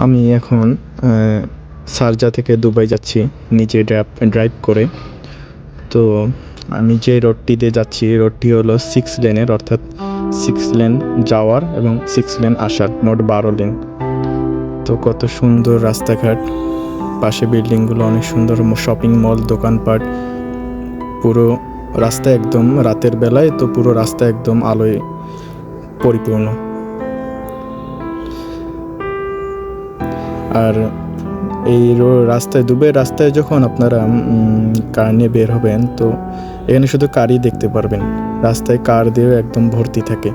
আমি এখন শারজা থেকে দুবাই যাচ্ছি নিজে ড্রাইভ করে। তো আমি যে রোডটি দিয়ে যাচ্ছি রোডটি হলো 6 লেনের, অর্থাৎ 6 লেন যাওয়ার এবং 6 লেন আসার, মোট 12 লেন। তো কত সুন্দর রাস্তাঘাট, পাশে বিল্ডিংগুলো অনেক সুন্দর, শপিং মল, দোকানপাট। পুরো রাস্তা একদম রাতের বেলায় তো পুরো রাস্তা একদম আলোয় পরিপূর্ণ। আর এই রাস্তায়, দুবাইয়ের রাস্তায় যখন আপনারা কার নিয়ে বের হবেন, তো এখানে শুধু কারই দেখতে পারবেন, রাস্তায় কার দিয়েও একদম ভর্তি থাকে।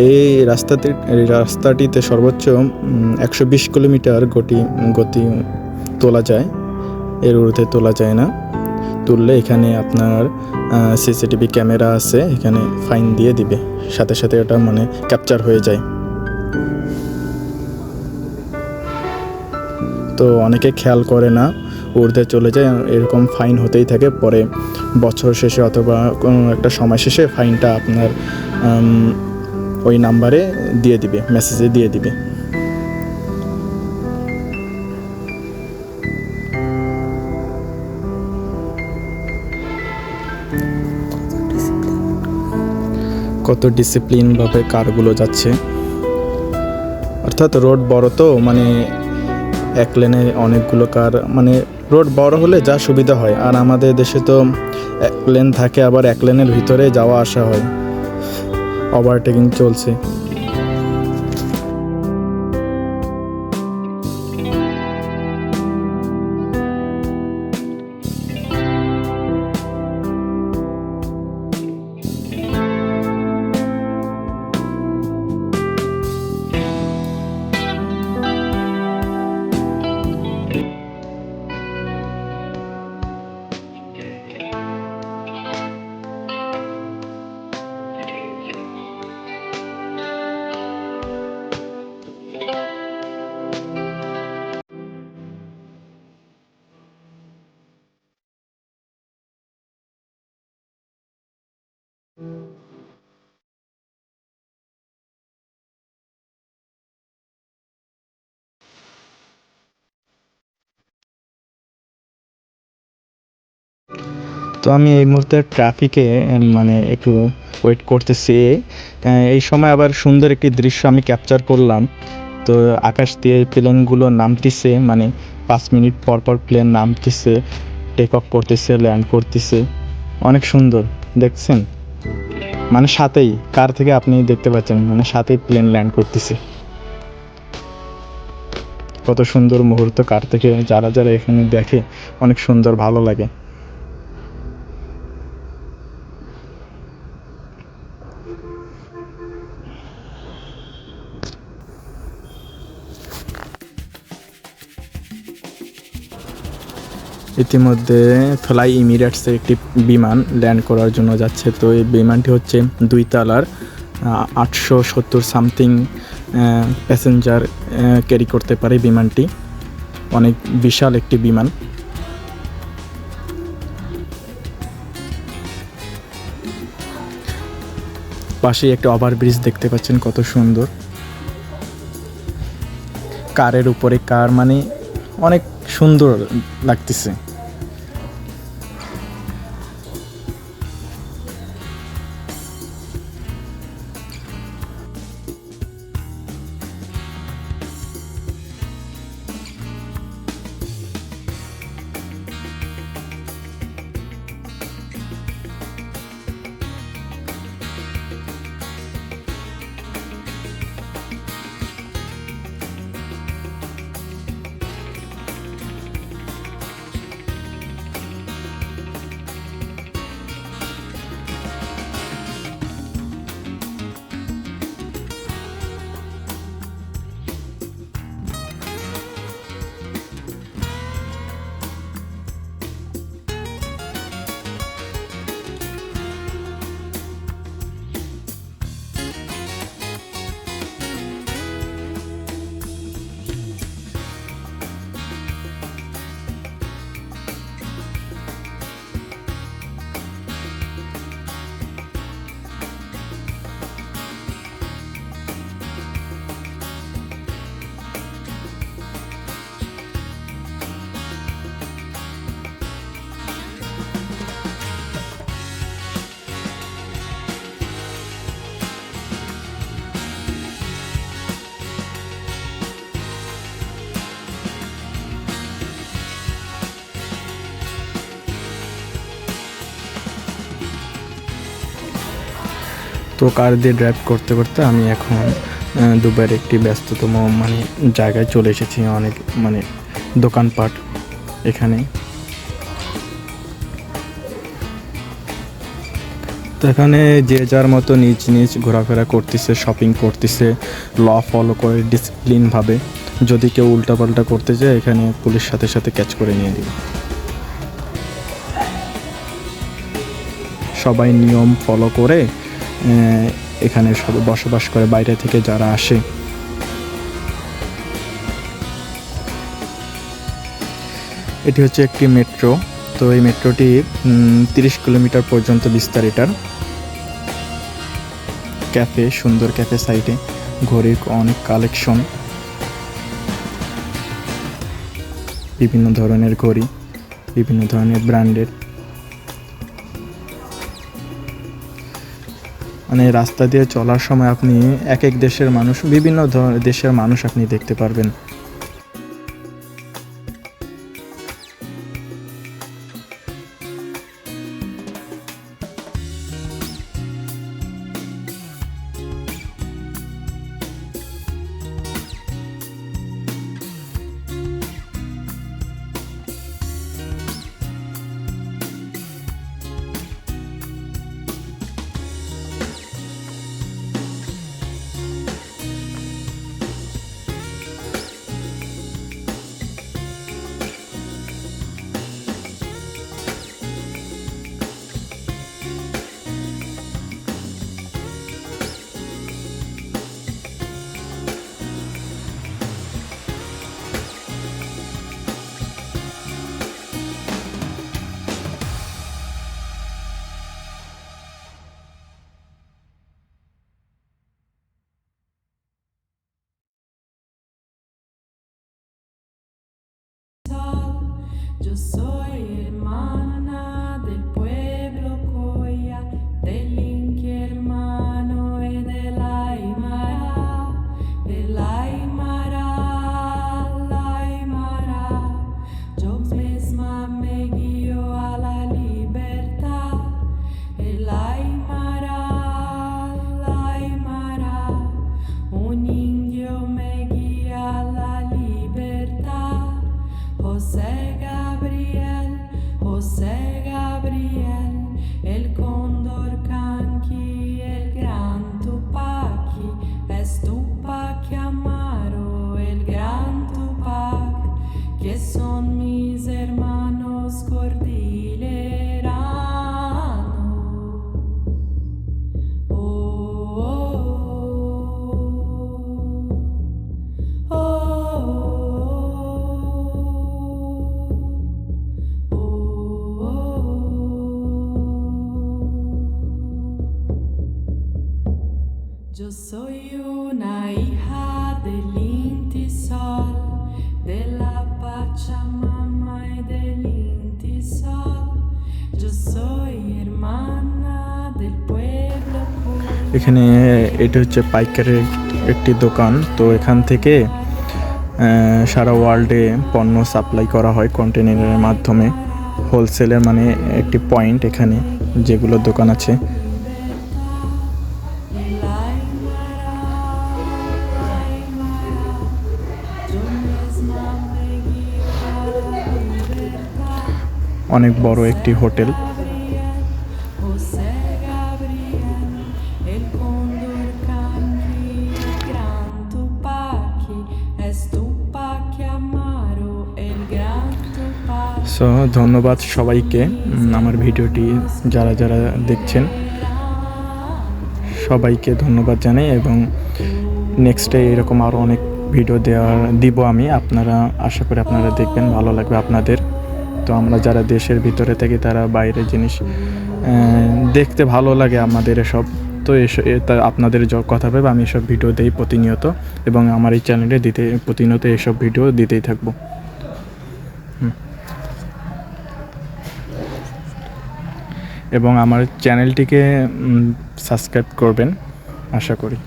এই রাস্তাটিতে সর্বোচ্চ 120 কিলোমিটার গতি তোলা যায়, এর ঊর্ধ্বে তোলা যায় না। তুললে এখানে আপনার সিসিটিভি ক্যামেরা আছে, এখানে ফাইন দিয়ে দিবে, সাথে সাথে ওটা মানে ক্যাপচার হয়ে যায়। তো অনেকে খেয়াল করে না, ঊর্ধ্বে চলে যায়, এরকম ফাইন হতেই থাকে। পরে বছর শেষে অথবা কোনো একটা সময় শেষে ফাইনটা আপনার ওই নাম্বারে দিয়ে দিবে, মেসেজে দিয়ে দিবে। কত ডিসিপ্লিনভাবে কারগুলো যাচ্ছে, অর্থাৎ রোড বড় তো মানে এক লেনে অনেকগুলো কার, মানে রোড বড় হলে যা সুবিধা হয়। আর আমাদের দেশে তো এক লেন থাকে, আবার এক লেনের ভিতরে যাওয়া আসা হয়, ওভারটেকিং চলছে। তো আমি এই মুহূর্তে ট্রাফিকে মানে একটু ওয়েট করতেছি। এই সময় আবার সুন্দর একটি দৃশ্য আমি ক্যাপচার করলাম। তো আকাশ দিয়ে প্লেনগুলো নামতেছে, মানে 5 মিনিট পর পর প্লেন নামতেছে, টেক অফ করতেছে, ল্যান্ড করতেছে, অনেক সুন্দর দেখছেন। মানে সাথেই কার থেকে আপনি দেখতে পাচ্ছেন, মানে সাথেই প্লেন ল্যান্ড করতেছে। কত সুন্দর মুহূর্ত, কার থেকে যারা যারা এখানে দেখে অনেক সুন্দর, ভালো লাগে। ইতিমধ্যে ফ্লাই এমিরেটসের একটি বিমান ল্যান্ড করার জন্য যাচ্ছে। তো এই বিমানটি হচ্ছে 2 তলার, 870 সামথিং প্যাসেঞ্জার ক্যারি করতে পারে বিমানটি, অনেক বিশাল একটি বিমান। পাশেই একটা ওভারব্রিজ দেখতে পাচ্ছেন, কত সুন্দর। কারের উপরে কার, মানে অনেক সুন্দর লাগতেছে। তো কার দিয়ে ড্রাইভ করতে করতে আমি এখন দুবাইয়ের একটি ব্যস্ততম মানে জায়গায় চলে এসেছি। অনেক মানে দোকানপাট এখানে। তো এখানে যে যার মতো নিজ নিজ ঘোরাফেরা করতেছে, শপিং করতেছে ল ফলো করে ডিসিপ্লিনভাবে। যদি কেউ উল্টাপাল্টা করতে যায় এখানে পুলিশ সাথে সাথে ক্যাচ করে নিয়ে দিবে। সবাই নিয়ম ফলো করে এখানে সব বসবাস করে, বাইরে থেকে যারা আসে। এটি হচ্ছে একটি মেট্রো। তো এই মেট্রোটি 30 কিলোমিটার পর্যন্ত বিস্তার। এটার ক্যাফে, সুন্দর ক্যাফে, সাইডে ঘড়ির অনেক কালেকশন, বিভিন্ন ধরনের ঘড়ি, বিভিন্ন ধরনের ব্র্যান্ডের। মানে রাস্তা দিয়ে চলার সময় আপনি এক এক দেশের মানুষ, বিভিন্ন দেশের মানুষ আপনি দেখতে পারবেন। Yo soy hermana del pueblo Coya, del Inti hermano y del Aymara, la Aymara. Yo misma me guío a la libertad, el Aymara, la Aymara. Un indio me guía a la libertad. José Gabriel, el cóndor canqui, el gran Tupaki, es Tupac Amaro, el gran Tupac, que son mis hermanos cordilleranos. Oh, oh, oh, Yo soy una hija del Inti Sol, de la Pachamama y del Inti Sol. Yo soy hermana del pueblo. এখানে এটা হচ্ছে পাইকারের একটি দোকান। তো এখান থেকে সারা ওয়ার্ল্ডে পণ্য সাপ্লাই করা হয় কন্টেনারের মাধ্যমে। হোলসেলের মানে একটি পয়েন্ট এখানে যেগুলো দোকান আছে। অনেক বড় একটি হোটেল। সো ধন্যবাদ সবাইকে আমার ভিডিওটি যারা যারা দেখছেন সবাইকে ধন্যবাদ জানাই, এবং নেক্সটে এরকম আরও অনেক ভিডিও দিব আমি। আপনারা আশা করি আপনারা দেখবেন, ভালো লাগবে আপনাদের। তো আমরা যারা দেশের ভিতরে থাকি তারা বাইরের জিনিস দেখতে ভালো লাগে আমাদের এসব। তো আপনাদের কথা ভেবে আমি এসব ভিডিও দিই প্রতিনিয়ত, এবং আমার এই চ্যানেলে প্রতিনিয়ত এসব ভিডিও দিতেই থাকবো। এবং আমার চ্যানেলটিকে সাবস্ক্রাইব করবেন আশা করি।